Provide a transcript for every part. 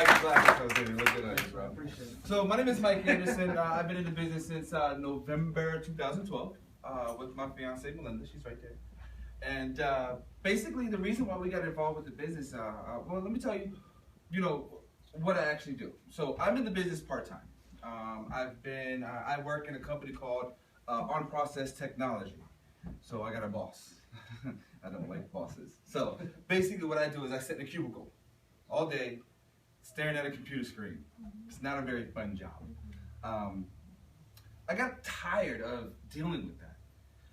like the glasses, Jose. Look good on you, bro. Appreciate it. So my name is Mike Anderson. I've been in the business since November 2012 with my fiance Melinda. She's right there. And basically, the reason why we got involved with the business, well, let me tell you, what I actually do. So I'm in the business part-time. I work in a company called On Process Technology. So I got a boss. I don't like bosses. So basically what I do is I sit in a cubicle all day staring at a computer screen. It's not a very fun job. I got tired of dealing with that.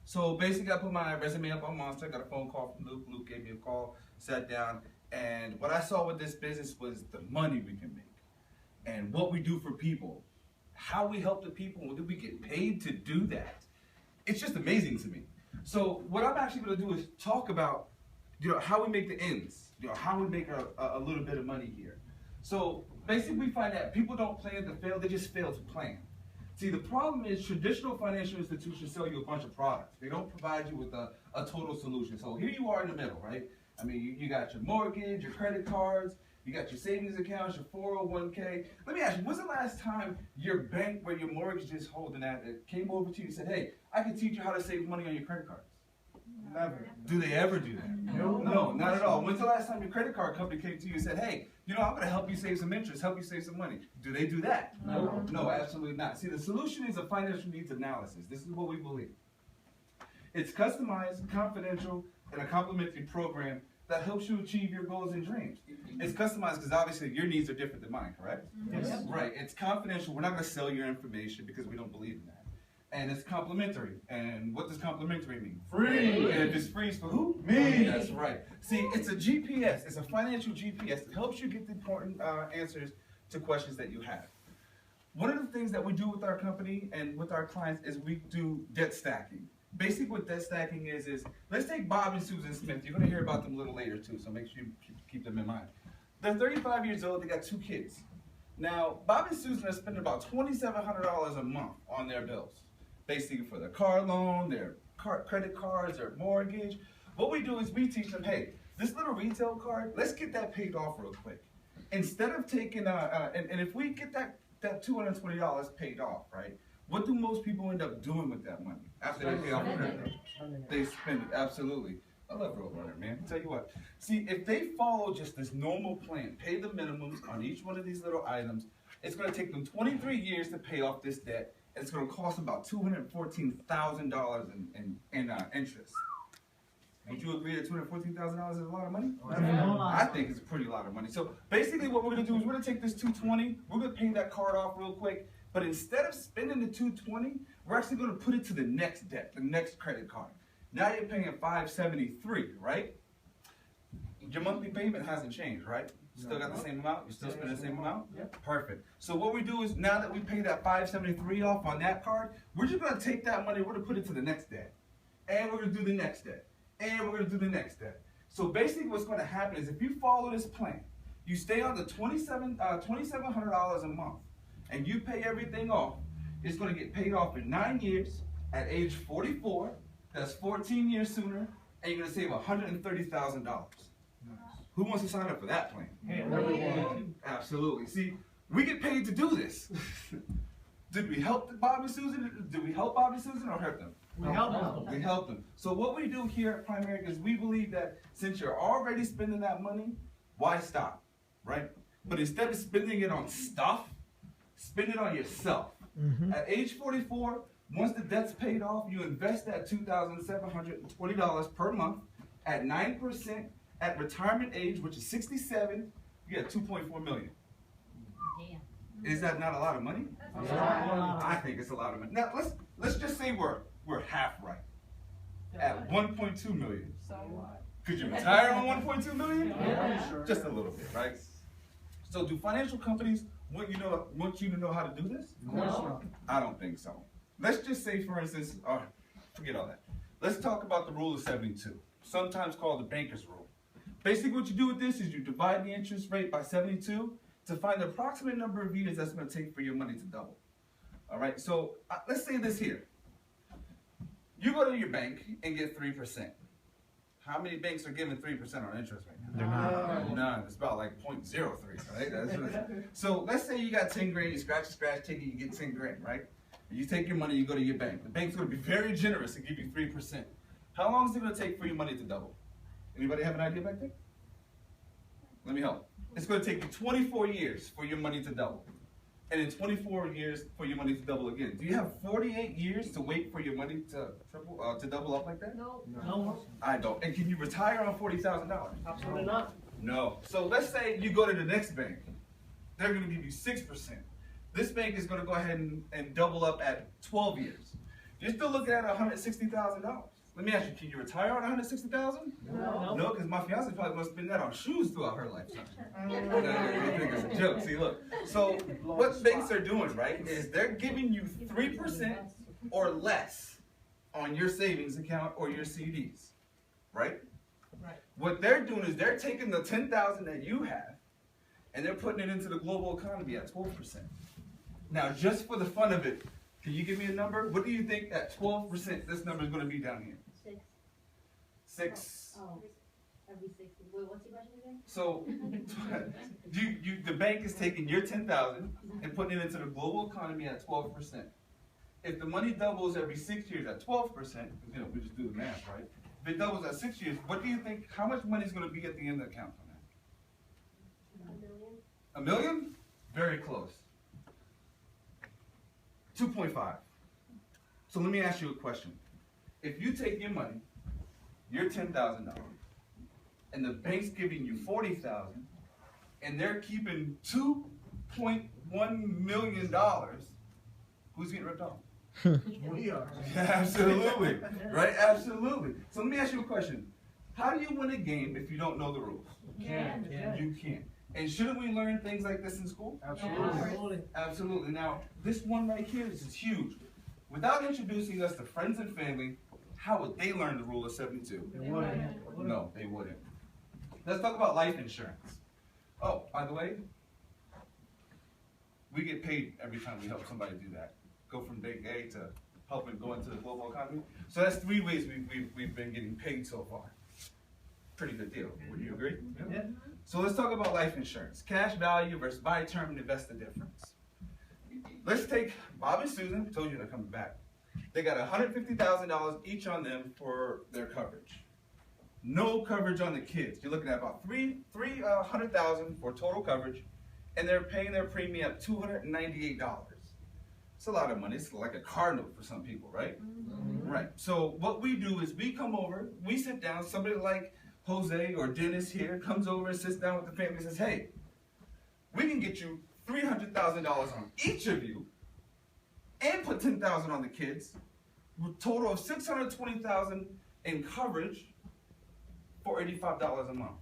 So basically I put my resume up on Monster, got a phone call from Luke. Luke gave me a call, sat down, and what I saw with this business was the money we can make and what we do for people, how we help the people, and we get paid to do that. It's just amazing to me. So what I'm actually going to do is talk about, how we make the ends, how we make a little bit of money here. So basically we find that people don't plan to fail, they just fail to plan. See, the problem is traditional financial institutions sell you a bunch of products. They don't provide you with a total solution. So here you are in the middle, right? I mean, you got your mortgage, your credit cards, you got your savings accounts, your 401k. Let me ask you, when's the last time your bank where your mortgage is holding at came over to you and said, hey, I can teach you how to save money on your credit cards? Never. Do they ever do that? No, not at all. When's the last time your credit card company came to you and said, hey, I'm going to help you save some interest, help you save some money? Do they do that? No. No, absolutely not. See, the solution is a financial needs analysis. This is what we believe. It's customized, confidential, and a complimentary program that helps you achieve your goals and dreams. It's customized because obviously your needs are different than mine, correct? Yes. Right. It's confidential. We're not going to sell your information because we don't believe in that. And it's complimentary. And what does complimentary mean? Free. And if it's free, it's for who? Me. That's right. See, it's a GPS. It's a financial GPS that helps you get the important answers to questions that you have. One of the things that we do with our company and with our clients is we do debt stacking. Basically what debt stacking is let's take Bob and Susan Smith. You're going to hear about them a little later too, so make sure you keep them in mind. They're 35 years old. They got 2 kids. Now, Bob and Susan are spending about $2,700 a month on their bills, basically for their car loan, their credit cards, their mortgage. What we do is we teach them, hey, this little retail card, let's get that paid off real quick. Instead of taking, and if we get that $220 paid off, right? What do most people end up doing with that money after they pay off the credit card? They spend it, absolutely. I love Roadrunner, man. Tell you what. See, if they follow just this normal plan, pay the minimums on each one of these little items, it's going to take them 23 years to pay off this debt, and it's going to cost about $214,000 in interest. Would you agree that $214,000 is a lot of money? I think it's a pretty lot of money. So basically what we're going to do is we're going to take this $220, we're going to pay that card off real quick, but instead of spending the $220, we're actually going to put it to the next debt, the next credit card. Now you're paying $573, right? Your monthly payment hasn't changed, right? You still got the same amount? You still spend the same amount? Yep. Perfect. So what we do is now that we pay that $573 off on that card, we're just going to take that money, we're going to put it to the next debt. And we're going to do the next debt. And we're going to do the next debt. So basically what's going to happen is if you follow this plan, you stay on the $2,700 a month, and you pay everything off, it's going to get paid off in 9 years at age 44. That's 14 years sooner, and you're going to save $130,000. Nice. Who wants to sign up for that plan? Everyone. Absolutely. See, we get paid to do this. Did we help Bob and Susan? Did we help Bob and Susan or hurt them? We help them. We help them. So what we do here at Primerica is we believe that since you're already spending that money, why stop, right? But instead of spending it on stuff, spend it on yourself. At age 44, once the debt's paid off, you invest that $2,720 per month at 9% at retirement age, which is 67. You get $2.4 million. Damn. Is that not a lot of money? I think it's a lot of money. Now let's just say we're half right at 1.2 million. So what? Could you retire on 1.2 million? Yeah, sure. Just a little bit, right? So do financial companies want you to know how to do this? No. I don't think so. Let's just say, for instance, forget all that. Let's talk about the rule of 72, sometimes called the banker's rule. Basically what you do with this is you divide the interest rate by 72 to find the approximate number of years that's going to take for your money to double. All right, so let's say this here. You go to your bank and get 3%. How many banks are giving 3% on interest right now? They're not. None. It's about like 0.03, right? So let's say you got 10 grand, you scratch ticket, you get 10 grand, right? And you take your money, you go to your bank. The bank's going to be very generous and give you 3%. How long is it going to take for your money to double? Anybody have an idea back there? Let me help. It's going to take you 24 years for your money to double. And in 24 years for your money to double again. Do you have 48 years to wait for your money to double up like that? No. I don't. And can you retire on $40,000? Absolutely not. No. So let's say you go to the next bank. They're going to give you 6%. This bank is going to go ahead and double up at 12 years. You're still looking at $160,000. Let me ask you, can you retire on $160,000? No, because my fiance probably going to spend that on shoes throughout her lifetime. I think it's a joke. See, look. So what banks are doing, right, is they're giving you 3% or less on your savings account or your CDs, right? Right. What they're doing is they're taking the $10,000 that you have and they're putting it into the global economy at 12%. Now, just for the fun of it, can you give me a number? What do you think at 12% this number is going to be down here? 6. Oh, every 60. Wait, what's the question again? So, the bank is taking your 10,000 and putting it into the global economy at 12%. If the money doubles every 6 years at 12%, we just do the math, right? If it doubles at 6 years, what do you think? How much money is going to be at the end of the account on that? $1 million. $1 million? Very close. 2.5. So let me ask you a question. If you take your money, your $10,000, and the bank's giving you $40,000, and they're keeping $2.1 million, who's getting ripped off? We are. Absolutely, right? Absolutely. So let me ask you a question. How do you win a game if you don't know the rules? You can't. And shouldn't we learn things like this in school? Absolutely. Absolutely. Now, this one right here, this is huge. Without introducing us to friends and family, how would they learn the rule of 72? They wouldn't. No, they wouldn't. Let's talk about life insurance. Oh, by the way, we get paid every time we help somebody do that. Go from bank A to helping go into the global economy. So that's 3 ways we've been getting paid so far. Pretty good deal. Would you agree? Yeah. So let's talk about life insurance. Cash value versus buy term and invest the difference. Let's take Bob and Susan. I told you they're coming back. They got $150,000 each on them for their coverage. No coverage on the kids. You're looking at about $300,000 for total coverage, and they're paying their premium at $298. It's a lot of money. It's like a car note for some people, right? Mm-hmm. Right. So what we do is we come over, we sit down. Somebody like Jose or Dennis here comes over and sits down with the family and says, "Hey, we can get you $300,000 on each of you, and put $10,000 on the kids, with a total of $620,000 in coverage for $85 a month."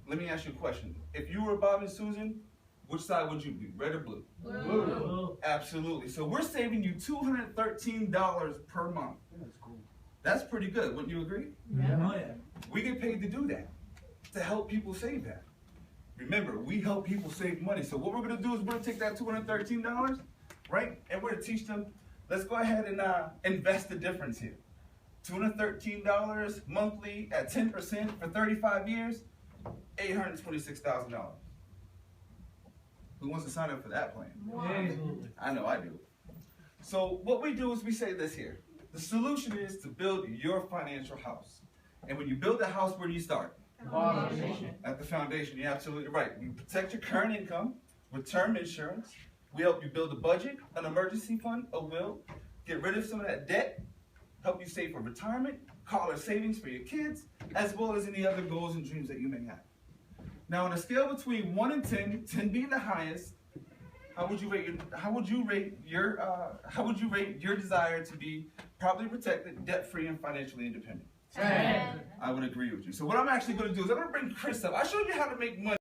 Let me ask you a question. If you were Bob and Susan, which side would you be, red or blue? Blue. Absolutely. So we're saving you $213 per month. That's cool. That's pretty good. Wouldn't you agree? Yeah. We get paid to do that, to help people save that. Remember, we help people save money. So what we're going to do is we're going to take that $213, right? And we're going to teach them, let's go ahead and invest the difference here. $213 monthly at 10% for 35 years, $826,000. Who wants to sign up for that plan? Absolutely. I know I do. So what we do is we say this here. The solution is to build your financial house. And when you build a house, where do you start? Foundation. At the foundation. You're absolutely right. We protect your current income with term insurance. We help you build a budget, an emergency fund, a will, get rid of some of that debt, help you save for retirement, college savings for your kids, as well as any other goals and dreams that you may have. Now, on a scale between 1 and 10, 10 being the highest, how would you rate your desire to be properly protected, debt-free, and financially independent? 10. I would agree with you. So what I'm actually going to do is I'm going to bring Chris up. I showed you how to make money.